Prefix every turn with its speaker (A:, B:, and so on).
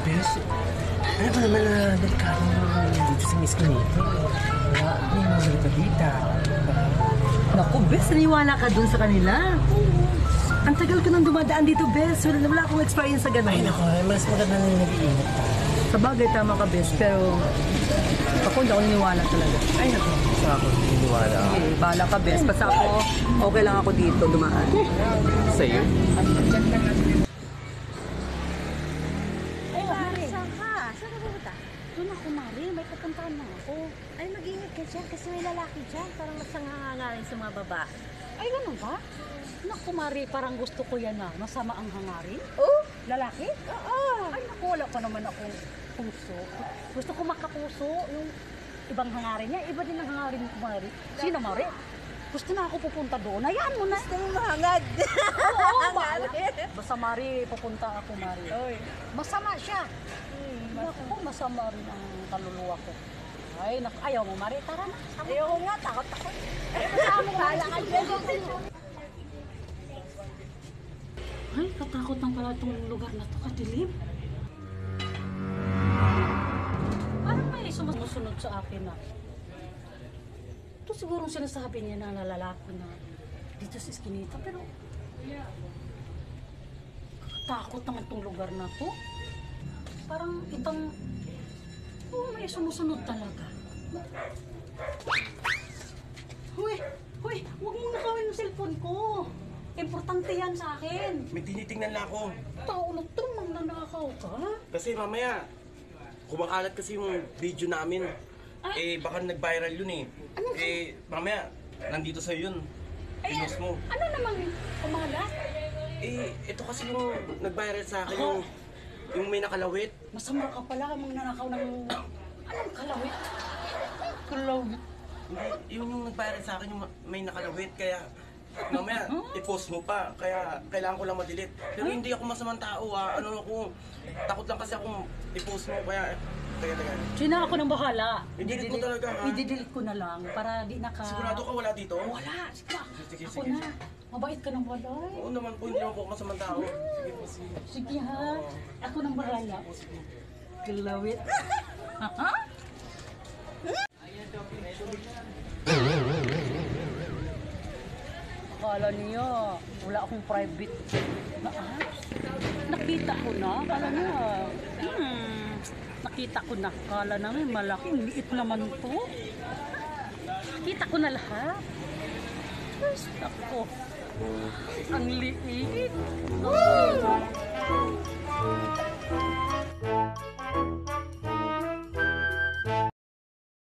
A: Bes, ano ba naman na delikado dito sa Miss Kinito? Wala, may mga balita-balita.
B: Naku, Bes, naniwala ka dun sa kanila. Ang tagal ko nang dumadaan dito, Bes. Wala akong experience sa ganun.
A: Ay, naku, mas maganda na nag-iingat pa.
B: Sa bagay, tama ka, Bes. Pero ako hindi ako naniwala talaga.
A: Ay, naku, sa ako, niniwala.
B: Sige, bahala ka, Bes. Basta ako, okay lang ako dito dumaan.
A: Sa'yo?
C: Ay, Mari. Saan ka? Saan ka pupunta? Doon ako, Mari. May pupuntahan na ako. Ay, mag-ingat ka dyan kasi may lalaki dyan. Parang masangangarin sa mga baba.
D: Ay, ganun ba? Naku, Mari, parang gusto ko yan na. Masama ang hangarin.
C: Oh?
D: Lalaki?
C: Oo.
D: Ay, naku, wala pa naman akong puso. Gusto ko makapuso. Yung ibang hangarin niya, iba din ang hangarin ko, Mari. Sino, Mari? Gusto na ako pupunta doon. Hayaan mo na.
C: Gusto mo mahangad.
D: Oo, basta, Mari, pupunta ako, Mari.
C: Oy.
D: Masama siya. Naku, masama rin ang kaluluwa ko. Ay, naku, ayaw mo, Mari. Tara na.
C: Ayoko nga, takot ako. Ayoko mo, bahala ka dyan.
D: Ay, katakot ng pala itong lugar na to, kadilim. Parang may sumusunod sa akin na. Ito siguro sinasabi niya na nalalaki na dito sa Eskinita, pero takot naman itong lugar na to. Parang itong, may sumusunod talaga. Huy, huwag mong nakawin yung cellphone ko. Importante yan sa akin.
A: May tinitingnan lang ako.
D: Tao na ito, magnanakaw ka.
A: Kasi mamaya, kumakalat kasi yung video namin. Eh, baka nag-viral yun eh. Mamaya, nandito sa'yo yun. Pinost mo.
D: Ano namang kumalat?
A: Eh, ito kasi yung nag-viral sa akin, yung may nakalawit.
D: Masama ka pala, magnanakaw ng... Anong kalawit? Kalawit?
A: Hindi, yun yung nag-viral sa akin, yung may nakalawit. Kaya, mamaya, i-post mo pa. Kaya, kailangan ko lang ma-delete. Pero hindi ako masamang tao Ano ako, takot lang kasi akong i-post mo. Kaya, teka.
D: Sina ako nang bahala.
A: I-delete mo talaga, ha?
D: I-delete ko na lang para di naka...
A: Sigurado ka wala dito?
D: Wala, sige.
A: Sige,
D: Ako
A: sige.
D: na. Mabait ka ng walay.
A: Oo naman po, hindi naman po ako masamang tao. Sige po, sige.
D: Sige ha. Ako nang bahala. Kalawit. Ha? Akala niya, wala akong private na nakita ko na. Akala niya, nakita ko na. Akala namin, malaki. Liit naman to. Kita ko na lahat. Yes, ako. Ang liit.